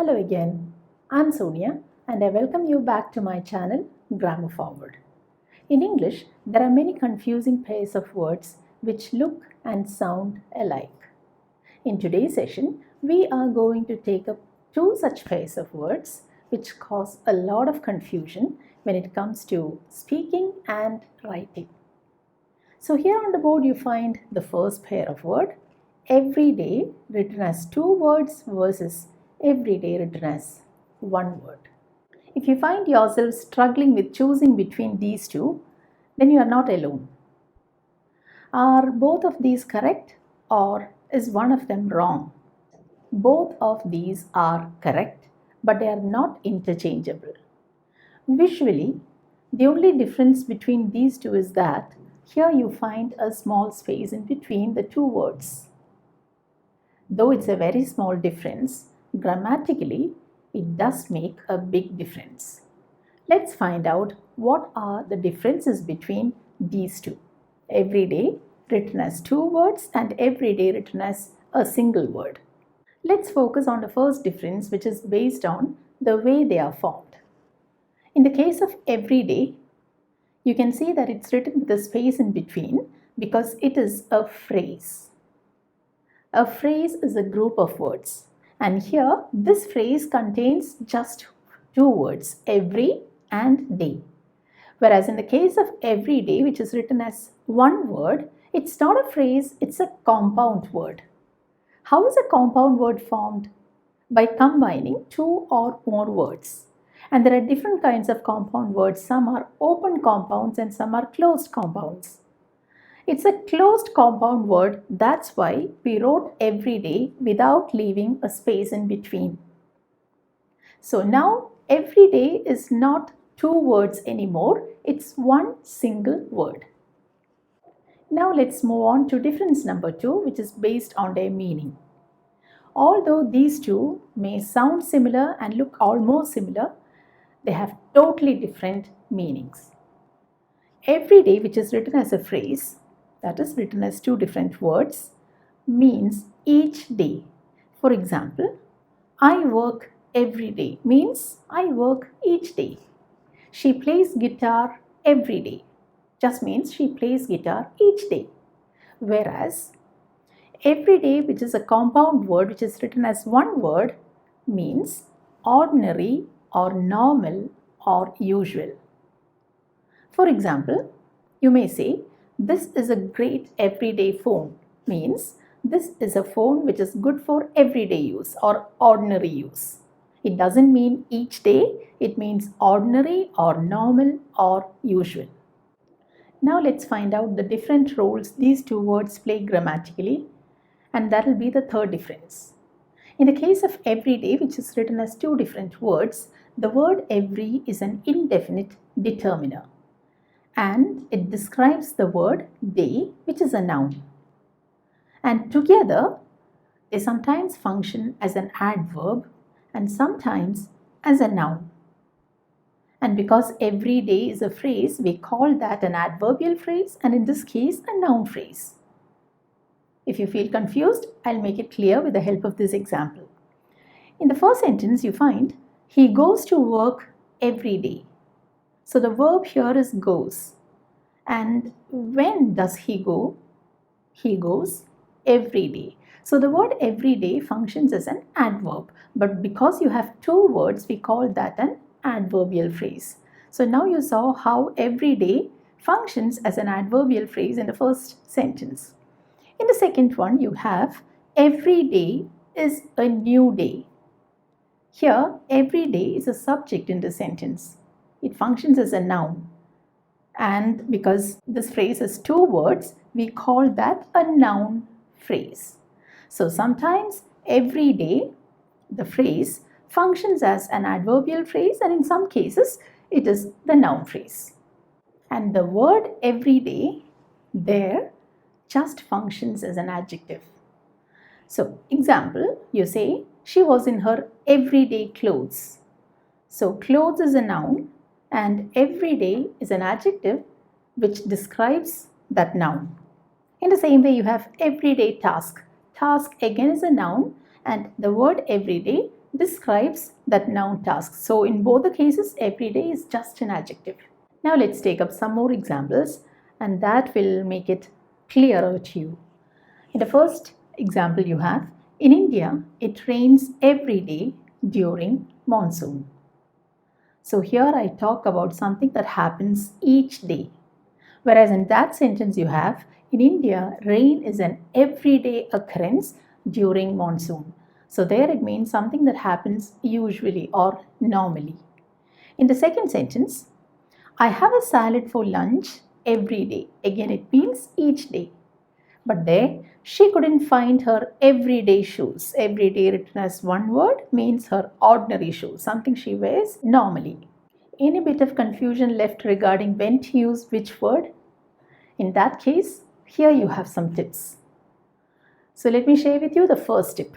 Hello again, I'm Sonia and I welcome you back to my channel Grammar Forward. In English, there are many confusing pairs of words which look and sound alike. In today's session, we are going to take up two such pairs of words which cause a lot of confusion when it comes to speaking and writing. So here on the board you find the first pair of word, everyday, written as two words versus everyday, written as one word. If you find yourself struggling with choosing between these two, then you are not alone. Are both of these correct or is one of them wrong? Both of these are correct, but they are not interchangeable. Visually, the only difference between these two is that here you find a small space in between the two words. Though it's a very small difference, grammatically, it does make a big difference. Let's find out what are the differences between these two. Everyday written as two words and everyday written as a single word. Let's focus on the first difference, which is based on the way they are formed. In the case of everyday, you can see that it's written with a space in between because it is a phrase. A phrase is a group of words, and here this phrase contains just two words, every and day. Whereas in the case of everyday, which is written as one word, it's not a phrase, it's a compound word. How is a compound word formed? By combining two or more words. And there are different kinds of compound words. Some are open compounds and some are closed compounds. It's a closed compound word, that's why we wrote everyday without leaving a space in between. So now everyday is not two words anymore, it's one single word. Now let's move on to difference number 2, which is based on their meaning. Although these two may sound similar and look almost similar, they have totally different meanings. Everyday, which is written as a phrase, that is written as two different words, means each day. For example, I work every day means I work each day. She plays guitar every day just means she plays guitar each day. Whereas everyday, which is a compound word which is written as one word, means ordinary or normal or usual. For example, you may say, this is a great everyday phone, means this is a phone which is good for everyday use or ordinary use. It doesn't mean each day, it means ordinary or normal or usual. Now let's find out the different roles these two words play grammatically, and that will be the third difference. In the case of everyday, which is written as two different words, the word every is an indefinite determiner, and it describes the word day, which is a noun. And together, they sometimes function as an adverb and sometimes as a noun. And because every day is a phrase, we call that an adverbial phrase, and in this case, a noun phrase. If you feel confused, I'll make it clear with the help of this example. In the first sentence, you find, he goes to work every day. So the verb here is goes. And when does he go? He goes every day. So the word every day functions as an adverb. But because you have two words, we call that an adverbial phrase. So now you saw how every day functions as an adverbial phrase in the first sentence. In the second one, you have every day is a new day. Here, every day is a subject in the sentence. It functions as a noun. And because this phrase has two words, we call that a noun phrase. So sometimes every day, the phrase functions as an adverbial phrase, and in some cases, it is the noun phrase. And the word every day there just functions as an adjective. So, example, you say, she was in her everyday clothes. So, clothes is a noun and everyday is an adjective which describes that noun. In the same way, you have everyday task. Task again is a noun and the word everyday describes that noun task. So in both the cases, everyday is just an adjective. Now let's take up some more examples and that will make it clearer to you. In the first example you have, in India, it rains every day during monsoon. So here I talk about something that happens each day. Whereas in that sentence you have, in India, rain is an everyday occurrence during monsoon. So there it means something that happens usually or normally. In the second sentence, I have a salad for lunch every day. Again, it means each day. But there, she couldn't find her everyday shoes. Everyday written as one word means her ordinary shoes, something she wears normally. Any bit of confusion left regarding when to use which word? In that case, here you have some tips. So let me share with you the first tip.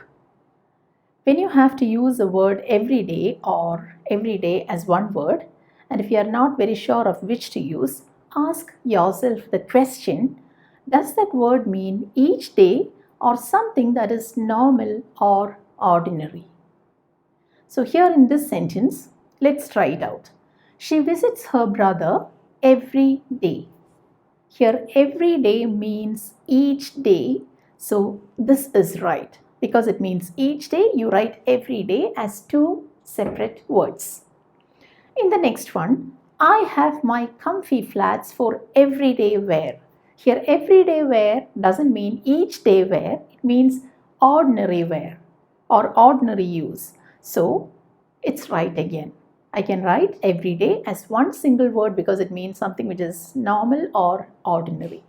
When you have to use the word everyday or everyday as one word, and if you are not very sure of which to use, ask yourself the question, does that word mean each day or something that is normal or ordinary? So here in this sentence, let's try it out. She visits her brother every day. Here every day means each day, so this is right. Because it means each day, you write every day as two separate words. In the next one, I have my comfy flats for everyday wear. Here everyday wear doesn't mean each day wear, it means ordinary wear or ordinary use. So it's right again. I can write everyday as one single word because it means something which is normal or ordinary.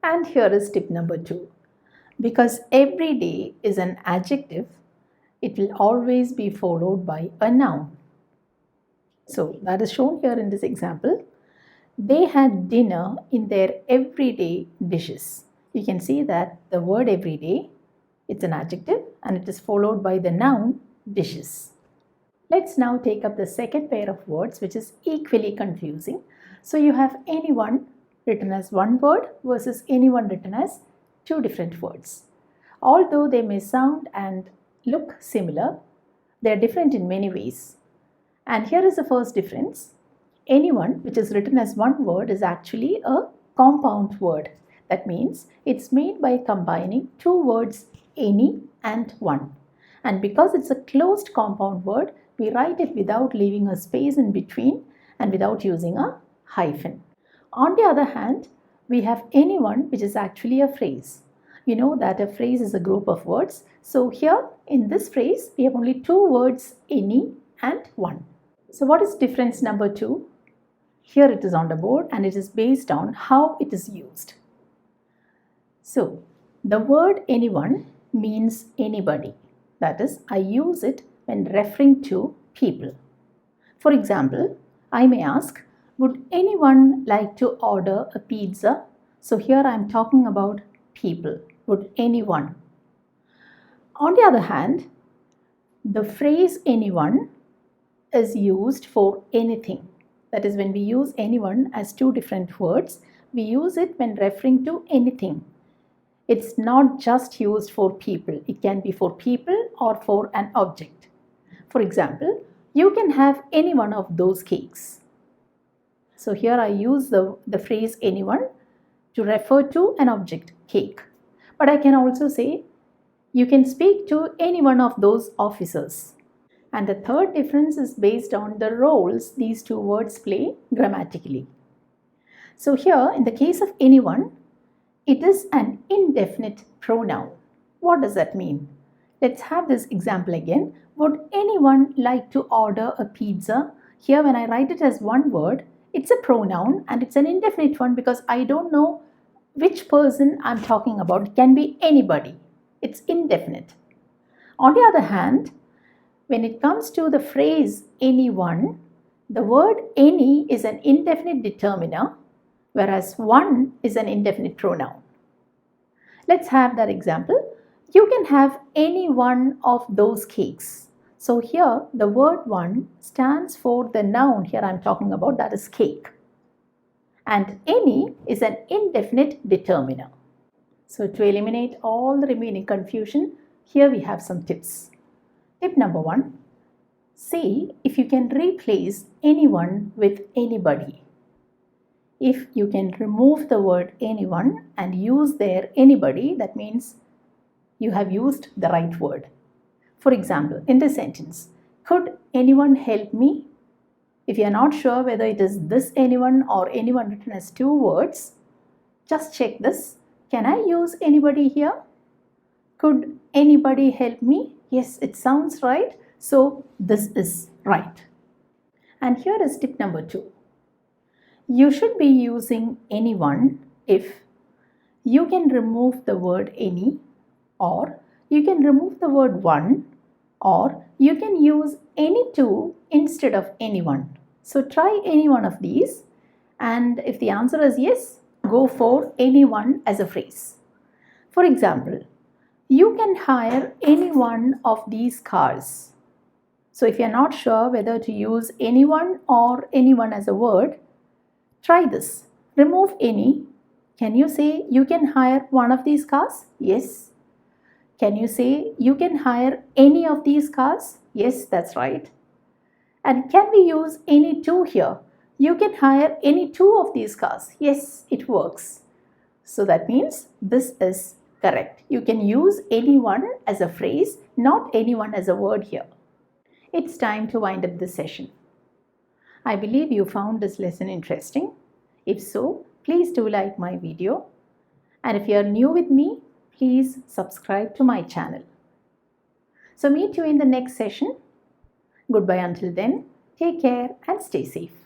And here is tip number 2. Because everyday is an adjective, it will always be followed by a noun. So that is shown here in this example. They had dinner in their everyday dishes. You can see that the word everyday, it's an adjective and it is followed by the noun dishes. Let's now take up the second pair of words which is equally confusing. So you have anyone written as one word versus anyone written as two different words. Although they may sound and look similar, they are different in many ways. And here is the first difference. Anyone, which is written as one word, is actually a compound word. That means it's made by combining two words, any and one. And because it's a closed compound word, we write it without leaving a space in between and without using a hyphen. On the other hand, we have anyone, which is actually a phrase. You know that a phrase is a group of words. So here in this phrase, we have only two words, any and one. So what is difference number 2? Here it is on the board and it is based on how it is used. So the word anyone means anybody. That is, I use it when referring to people. For example, I may ask, would anyone like to order a pizza? So here I am talking about people. Would anyone? On the other hand, the phrase anyone is used for anything. That is, when we use anyone as two different words, we use it when referring to anything. It's not just used for people. It can be for people or for an object. For example, you can have any one of those cakes. So here I use the phrase anyone to refer to an object, cake. But I can also say, you can speak to any one of those officers. And the third difference is based on the roles these two words play grammatically. So here, in the case of anyone, it is an indefinite pronoun. What does that mean? Let's have this example again. Would anyone like to order a pizza? Here, when I write it as one word, it's a pronoun and it's an indefinite one because I don't know which person I'm talking about. It can be anybody. It's indefinite. On the other hand, when it comes to the phrase anyone, the word any is an indefinite determiner, whereas one is an indefinite pronoun. Let's have that example. You can have any one of those cakes. So here the word one stands for the noun here I'm talking about, that is cake. And any is an indefinite determiner. So to eliminate all the remaining confusion, here we have some tips. Tip number 1, See if you can replace anyone with anybody. If you can remove the word anyone and use there anybody, that means you have used the right word. For example, in this sentence, could anyone help me? If you are not sure whether it is this anyone or anyone written as two words, just check this. Can I use anybody here? Could anybody help me? Yes, it sounds right. So this is right. And here is tip number 2. You should be using anyone if you can remove the word any, or you can remove the word one, or you can use any two instead of anyone. So try any one of these, and if the answer is yes, go for anyone as a phrase. For example, you can hire any one of these cars. So if you're not sure whether to use anyone or anyone as a word, try this. Remove any. Can you say you can hire one of these cars? Yes. Can you say you can hire any of these cars? Yes, that's right. And can we use any two here? You can hire any two of these cars. Yes, it works. So that means this is correct. You can use anyone as a phrase, not anyone as a word here. It's time to wind up this session. I believe you found this lesson interesting. If so, please do like my video. And if you are new with me, please subscribe to my channel. So meet you in the next session. Goodbye until then. Take care and stay safe.